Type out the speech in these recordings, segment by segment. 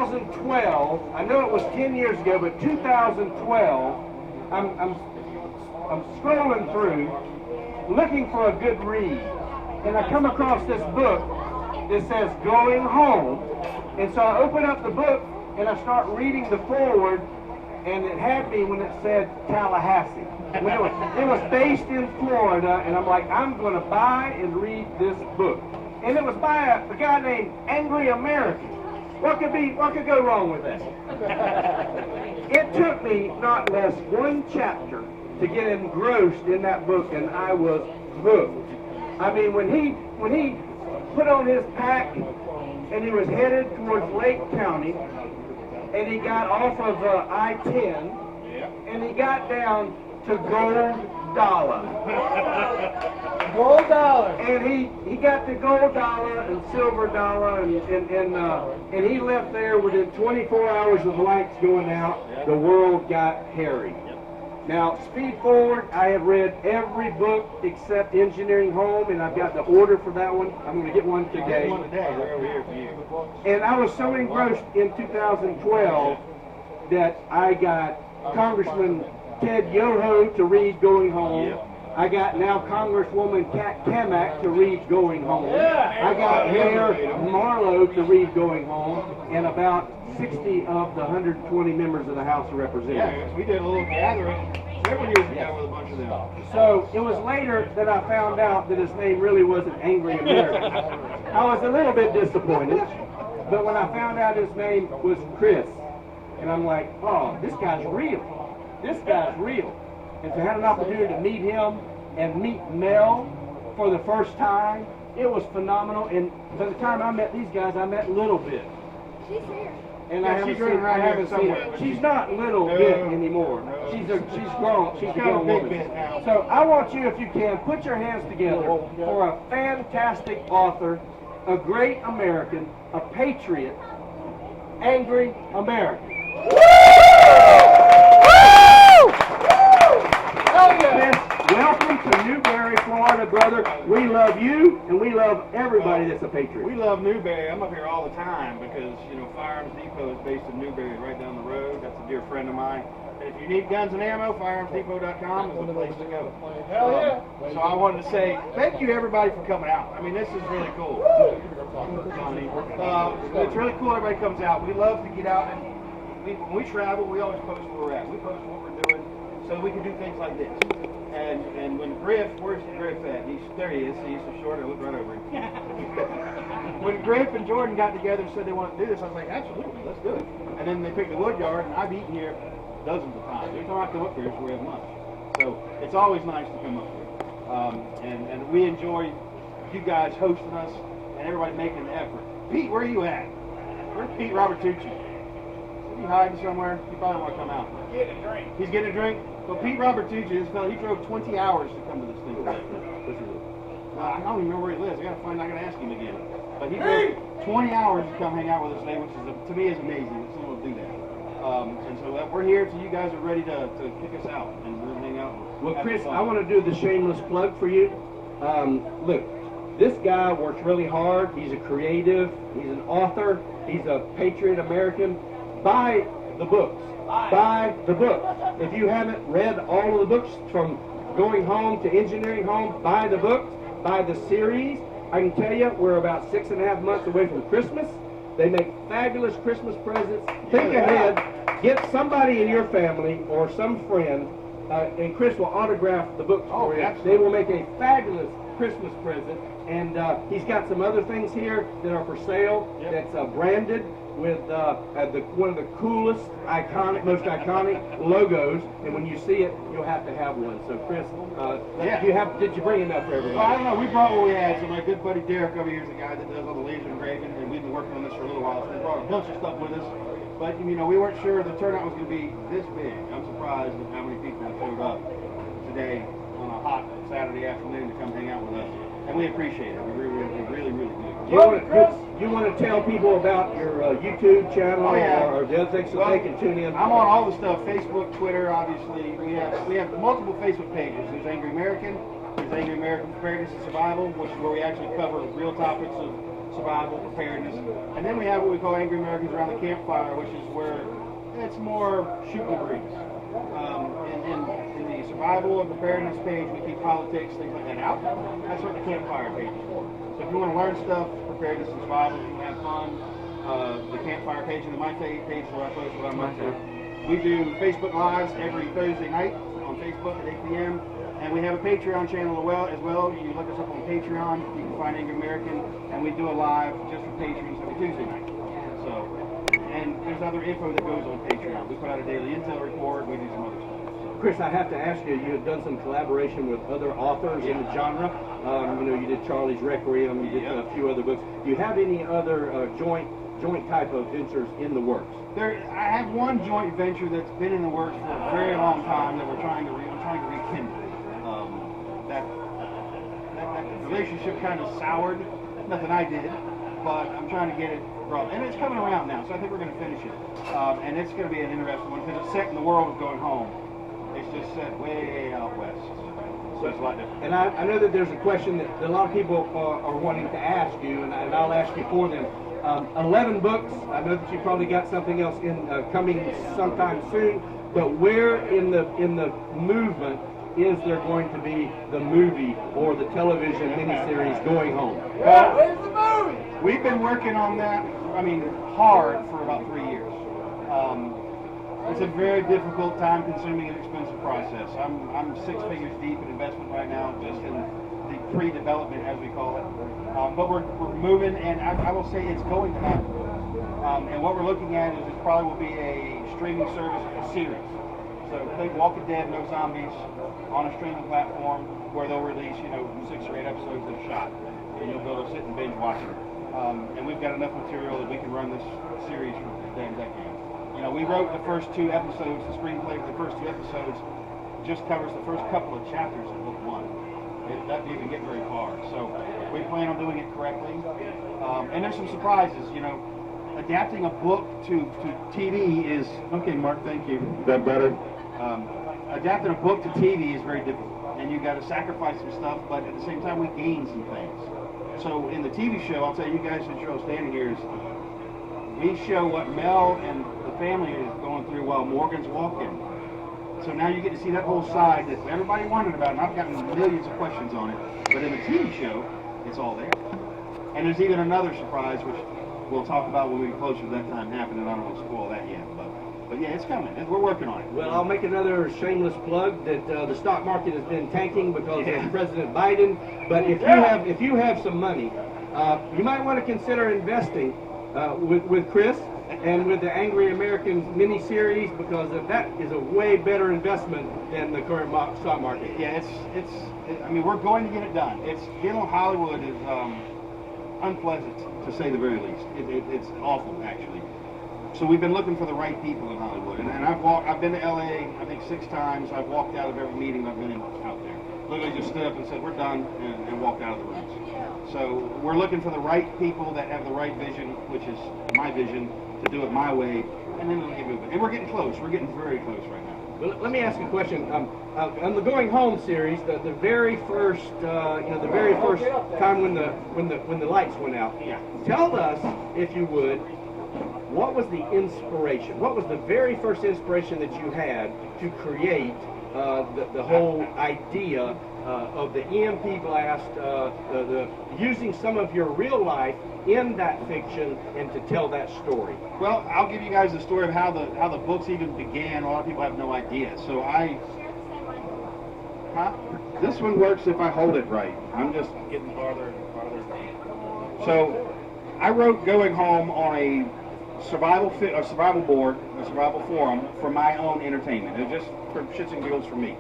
2012, I know it was 10 years ago, but 2012, I'm scrolling through, looking for a good read, and I come across this book that says Going Home, and so I open up the book and I start reading the foreword, and it had me when it said Tallahassee. When it was based in Florida, and I'm like, I'm going to buy and read this book. And it was by a guy named Angry American. What could go wrong with that? It took me not less one chapter to get engrossed in that book, and I was hooked. I mean, when he put on his pack and he was headed towards Lake County, and he got off of I-10, and he got down to Gold Dollar. Gold Dollar. And he got to Gold Dollar and Silver Dollar, and he left there within 24 hours of the lights going out. The world got hairy. Now, speed forward, I have read every book except Engineering Home, and I've got the order for that one. I'm going to get one today. And I was so engrossed in 2012 that I got Congressman Ted Yoho to read Going Home. I got now Congresswoman Kat Kamak to read Going Home. I got Mayor Marlowe to read Going Home, and about 60 of the 120 members of the House of Representatives. Yeah, we did a little gathering several years ago with a bunch of them. So it was later that I found out that his name really wasn't Angry American. I was a little bit disappointed, but when I found out his name was Chris, and I'm like, oh, this guy's real. This guy's real. And so I had an opportunity to meet him and meet Mel for the first time. It was phenomenal. And by the time I met these guys, I met Little Bit. She's here. And Yeah, I haven't she's running around here seen her. somewhere. She's not Little No, Bit anymore. no. She's grown. She's a got a grown big woman. bit now. So I want you, if you can, put your hands together for a fantastic author, a great American, a patriot, Angry American. Chris, welcome to Newberry, Florida, brother. We love you, and we love everybody that's a patriot. We love Newberry. I'm up here all the time because, Firearms Depot is based in Newberry, right down the road. That's a dear friend of mine. And if you need guns and ammo, firearmsdepot.com is the place to go. Hell yeah. So I wanted to say thank you to everybody for coming out. I mean, this is really cool. It's really cool everybody comes out. We love to get out, and when we travel, we always post where we're at. We post what we're doing so we can do things like this. And when Griff, where's Griff at? There he is. He's so short, I looked right over him. When Griff and Jordan got together and said they wanted to do this, I was like, absolutely, let's do it. And then they picked the wood yard, and I've eaten here dozens of times. Every time I come up here, we have lunch. So it's always nice to come up here. And we enjoy you guys hosting us and everybody making the effort. Pete, where are you at? Where's Pete Robertucci? Is he hiding somewhere? He probably want to come out. Getting a drink. He's getting a drink? Well, Pete Robertucci, this fellow, he drove 20 hours to come to this thing. I don't even know where he lives. I got to ask him again. But he drove 20 hours to come hang out with us today, which is, to me, is amazing that someone will do that. And so we're here till you guys are ready to kick us out and we're going to hang out. Well, Chris, I want to do the shameless plug for you. Look, this guy works really hard. He's a creative. He's an author. He's a patriot American. Buy the books. Buy the books. If you haven't read all of the books from Going Home to Engineering Home, buy the books. Buy the series. I can tell you, we're about 6.5 months away from Christmas. They make fabulous Christmas presents. Think ahead. Get somebody in your family or some friend, and Chris will autograph the books for you. They will make a fabulous Christmas present. And he's got some other things here that are for sale. That's branded with one of the coolest, most iconic logos. And when you see it, you'll have to have one. So, Chris, did you bring enough for everybody? Well, I don't know. We brought what we had. So my good buddy Derek over here is the guy that does all the laser engraving, and we've been working on this for a little while. So we brought a bunch of stuff with us. But, we weren't sure the turnout was going to be this big. I'm surprised at how many people showed up today on a hot Saturday afternoon to come hang out with us. And we appreciate it. We really do. You want to tell people about your YouTube channel or the other things so they can tune in? I'm on all the stuff, Facebook, Twitter, obviously. We have multiple Facebook pages. There's Angry American, there's Angry American Preparedness and Survival, which is where we actually cover real topics of survival, preparedness. And then we have what we call Angry Americans Around the Campfire, which is where it's more shoot the breeze. In the survival and preparedness page, we keep politics, things like that out. That's what the campfire page is for. So if you want to learn stuff, preparedness and survival, if you want to have fun, the campfire page and the My Page is where I post what I'm up to. We do Facebook Lives every Thursday night on Facebook at 8 p.m. And we have a Patreon channel as well. You look us up on Patreon, you can find Angry American, and we do a live just for patrons every Tuesday night. So, and there's other info that goes on Patreon. We put out a daily intel report, we do some other stuff. Chris, I have to ask you, you have done some collaboration with other authors in the genre. You did Charlie's Requiem, you did a few other books. Do you have any other joint type of ventures in the works? I have one joint venture that's been in the works for a very long time that I'm trying to rekindle. That relationship kind of soured. Nothing I did, but I'm trying to get it brought. And it's coming around now, so I think we're going to finish it. And it's going to be an interesting one because it's set in the world of Going Home. It's just set way out west. So it's a lot different. And I know that there's a question that a lot of people are wanting to ask you, and I'll ask you for them. 11 books. I know that you probably got something else coming sometime soon. But where in the movement is there going to be the movie or the television miniseries Going Home? Where's the movie? We've been working on that, hard for about 3 years. It's a very difficult, time-consuming, and expensive process. I'm 6 figures deep in investment right now, just in the pre-development, as we call it. But we're moving, and I will say it's going to happen. And what we're looking at is it probably will be a streaming service series. So think Walking Dead, No Zombies, on a streaming platform where they'll release, 6 or 8 episodes at a shot, and you'll be able to sit and binge watch it. And we've got enough material that we can run this series for a damn decade. We wrote the first 2 episodes, the screenplay for the first 2 episodes just covers the first couple of chapters of book 1. It doesn't even get very far. So we plan on doing it correctly. And there's some surprises, Adapting a book to TV is, okay, Mark, thank you. Is that better? Adapting a book to TV is very difficult. And you've got to sacrifice some stuff, but at the same time, we gain some things. So in the TV show, I'll tell you guys since you're all standing here, is we show what Mel and the family is going through while Morgan's walking. So now you get to see that whole side that everybody wondered about, and I've gotten millions of questions on it. But in the TV show, it's all there. And there's even another surprise, which we'll talk about when we get closer to that time happening. I don't want to spoil that yet, but yeah, it's coming. We're working on it. Well, I'll make another shameless plug that the stock market has been tanking because of President Biden. But if you have some money, you might want to consider investing with Chris and with the Angry Americans mini-series, because that is a way better investment than the current stock market. Yeah, we're going to get it done. Getting on Hollywood is unpleasant, to say the very least. It's awful, actually. So we've been looking for the right people in Hollywood, and I've been to LA, I think 6 times. I've walked out of every meeting I've been in out there. Literally just stood up and said, we're done, and walked out of the rooms. So we're looking for the right people that have the right vision, which is my vision, to do it my way, and then we'll get moving. And we're getting close. We're getting very close right now. Well, let me ask you a question. On the Going Home series, the very first, time when the lights went out. Yeah. Tell us, if you would, what was the inspiration? What was the very first inspiration that you had to create the whole idea of the EMP blast, using some of your real life in that fiction and to tell that story? Well, I'll give you guys the story of how the books even began. A lot of people have no idea. So this one works if I hold it right. I'm just getting farther and farther. So I wrote Going Home on a survival board, a survival forum for my own entertainment. It was just for shits and giggles for me.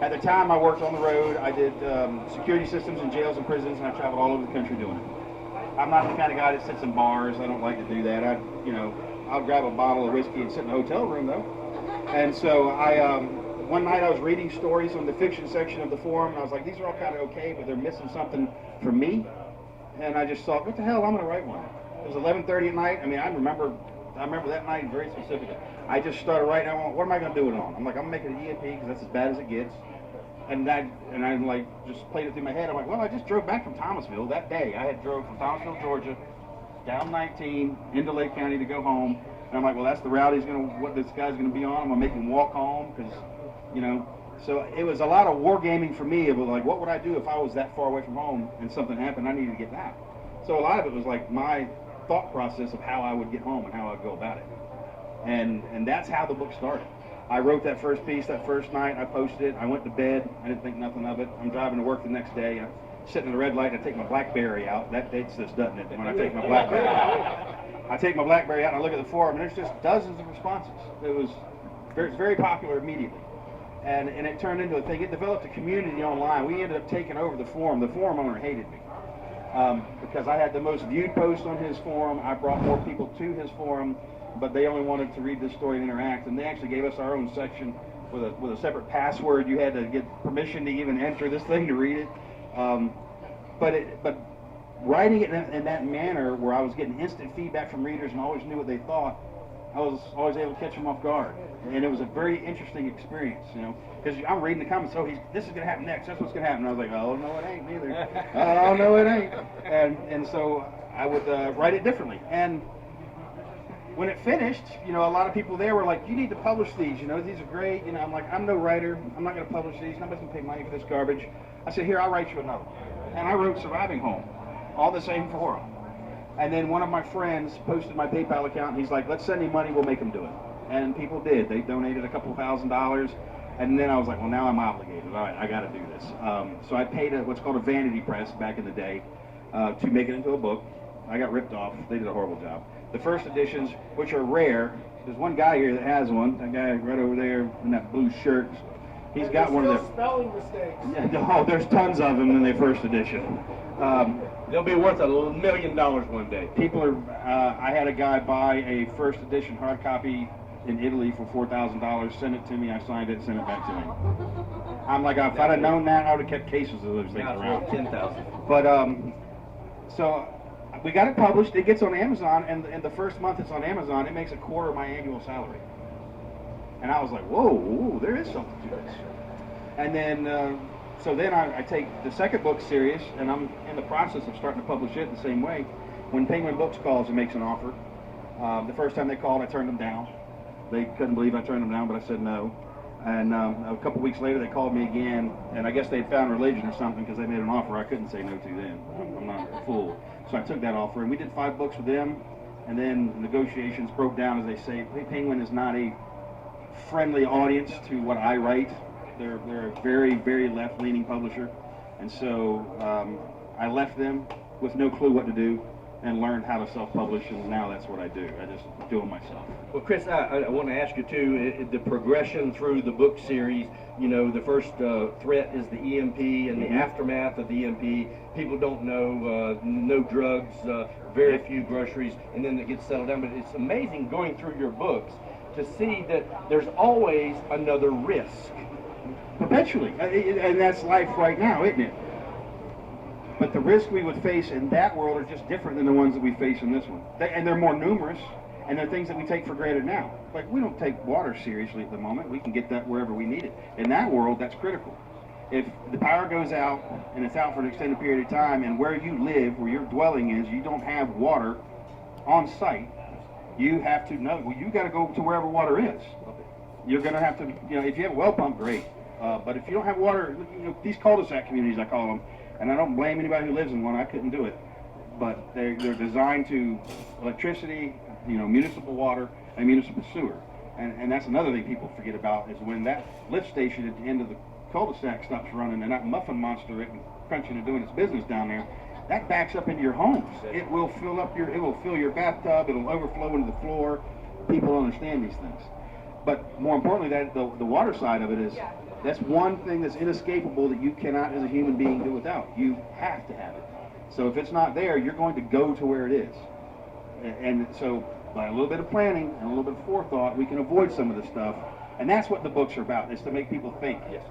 At the time, I worked on the road. I did security systems in jails and prisons, and I traveled all over the country doing it. I'm not the kind of guy that sits in bars. I don't like to do that. I'll grab a bottle of whiskey and sit in a hotel room, though. And so one night I was reading stories on the fiction section of the forum, and I was like, these are all kind of okay, but they're missing something for me. And I just thought, what the hell, I'm going to write one. It was 11:30 at night. I remember that night very specifically. I just started writing. What am I going to do it on? I'm like, I'm making an EMP because that's as bad as it gets. And I like just played it through my head. I'm like, well, I just drove back from Thomasville that day. I had drove from Thomasville, Georgia, down 19 into Lake County to go home. And I'm like, well, that's the route what this guy's gonna be on. I'm gonna make him walk home because, you know. So it was a lot of wargaming for me of like, what would I do if I was that far away from home and something happened? I needed to get back. So a lot of it was like my thought process of how I would get home and how I'd go about it. And that's how the book started. I wrote that first piece that first night. I posted it. I went to bed. I didn't think nothing of it. I'm driving to work the next day. I'm sitting at the red light. I take my BlackBerry out. That dates this, doesn't it? When I take my BlackBerry out. I take my BlackBerry out and I look at the forum, and there's just dozens of responses. It was very popular immediately. And it turned into a thing. It developed a community online. We ended up taking over the forum. The forum owner hated me because I had the most viewed post on his forum. I brought more people to his forum, but they only wanted to read this story and interact. And they actually gave us our own section with a separate password. You had to get permission to even enter this thing to read it. But writing it in that manner, where I was getting instant feedback from readers and always knew what they thought, I was always able to catch them off guard. And it was a very interesting experience, you know, because I'm reading the comments, this is going to happen next, that's what's going to happen. And I was like, oh, no, it ain't neither. Oh, no, it ain't. And so I would write it differently. And when it finished, you know, a lot of people there were like, you need to publish these, you know, these are great. You know, I'm like, I'm no writer. I'm not going to publish these. Nobody's going to pay money for this garbage. I said, here, I'll write you another one. And I wrote Surviving Home, all the same forum. And then one of my friends posted my PayPal account, and he's like, let's send him money, we'll make him do it. And people did. They donated a couple $1,000s. And then I was like, well, now I'm obligated. All right, I got to do this. So I paid what's called a vanity press back in the day to make it into a book. I got ripped off. They did a horrible job. The first editions, which are rare, there's one guy here that has one. That guy right over there in that blue shirt. He's got one of the spelling mistakes. Yeah, oh, there's tons of them in the first edition. They'll be worth $1 million one day. People are. I had a guy buy a first edition hard copy in Italy for $4,000. Send it to me. I signed it. Sent it back to him. I'm like, if I'd have known that, I would have kept cases of those things around. 10,000. But so we got it published. It gets on Amazon, and the first month it's on Amazon, it makes a quarter of my annual salary. And I was like, whoa, there is something to this. And then, so then I take the second book serious, and I'm in the process of starting to publish it the same way. When Penguin Books calls and makes an offer, the first time they called, I turned them down. They couldn't believe I turned them down, but I said no. And a couple weeks later, they called me again, and I guess they'd found religion or something because they made an offer I couldn't say no to then. I'm not a fool. So I took that offer, and we did 5 books with them, and then negotiations broke down, as they say. Penguin is not a friendly audience to what I write. They're a very left-leaning publisher, and so I left them with no clue what to do and learned how to self-publish, and now that's what I do. I just do it myself. Well, Chris, I want to ask you too, the progression through the book series. You know, the first threat is the EMP and the aftermath of the EMP. People don't know, no drugs, very few groceries, and then it gets settled down. But it's amazing going through your books to see that there's always another risk. Perpetually, and that's life right now, isn't it? But the risks we would face in that world are just different than the ones that we face in this one. And they're more numerous, and they're things that we take for granted now. Like, we don't take water seriously at the moment. We can get that wherever we need it. In that world, that's critical. If the power goes out, and it's out for an extended period of time, and where you live, where your dwelling is, you don't have water on site, you have to know, well, you got to go to wherever water is. You're going to have to, you know, if you have a well pump, great. But if you don't have water, you know, these cul-de-sac communities, I call them, and I don't blame anybody who lives in one, I couldn't do it. But they're designed to electricity, you know, municipal water, and municipal sewer. And that's another thing people forget about, is when that lift station at the end of the cul-de-sac stops running and that muffin monster isn't crunching and doing its business down there, that backs up into your homes. It will fill your bathtub, it'll overflow into the floor. People don't understand these things. But more importantly, that the water side of it is, that's one thing that's inescapable that you cannot, as a human being, do without. You have to have it. So if it's not there, you're going to go to where it is. And so by a little bit of planning and a little bit of forethought, we can avoid some of this stuff. And that's what the books are about, is to make people think. Yes.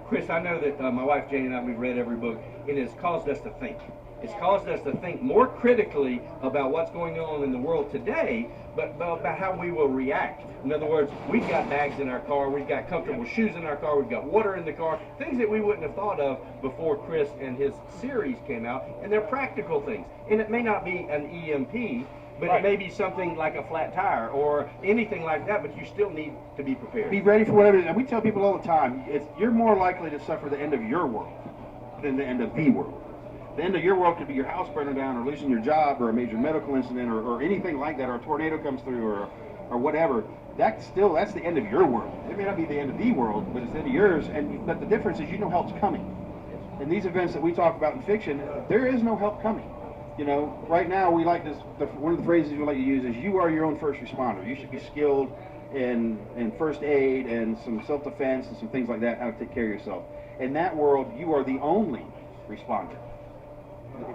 Chris, I know that my wife Jane and I, we've read every book, and it's caused us to think. It's caused us to think more critically about what's going on in the world today, but about how we will react. In other words, we've got bags in our car, we've got comfortable shoes in our car, we've got water in the car, things that we wouldn't have thought of before Chris and his series came out, and they're practical things. And it may not be an EMP, but it may be something like a flat tire or anything like that, but you still need to be prepared. Be ready for whatever it is. And we tell people all the time, you're more likely to suffer the end of your world than the end of the world. The end of your world could be your house burning down or losing your job or a major medical incident or anything like that, or a tornado comes through or whatever. That's the end of your world. It may not be the end of the world, but it's the end of yours. But the difference is you know help's coming. In these events that we talk about in fiction, there is no help coming. You know, right now we like this. One of the phrases we like to use is "You are your own first responder." You should be skilled in first aid and some self-defense and some things like that, how to take care of yourself. In that world, you are the only responder.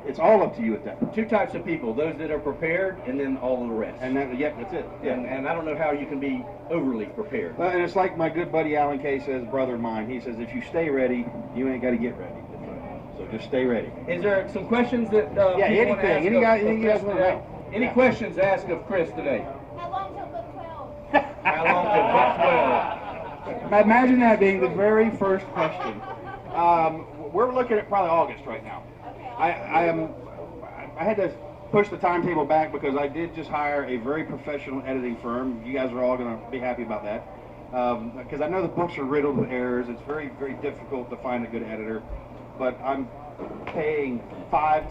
It's all up to you at that point. Two types of people: those that are prepared, and then all of the rest. And that's it. Yeah. And I don't know how you can be overly prepared. And it's like my good buddy Alan Kay says, brother of mine. He says, if you stay ready, you ain't got to get ready. So just stay ready. Is there some questions that anything? want to ask Anything you guys want to know? Any questions to ask of Chris today? How long till book 12? How long till book 12? Imagine that being the very first question. We're looking at probably August right now. I had to push the timetable back because I did just hire a very professional editing firm. You guys are all going to be happy about that. Because I know the books are riddled with errors. It's very, very difficult to find a good editor. But I'm paying 5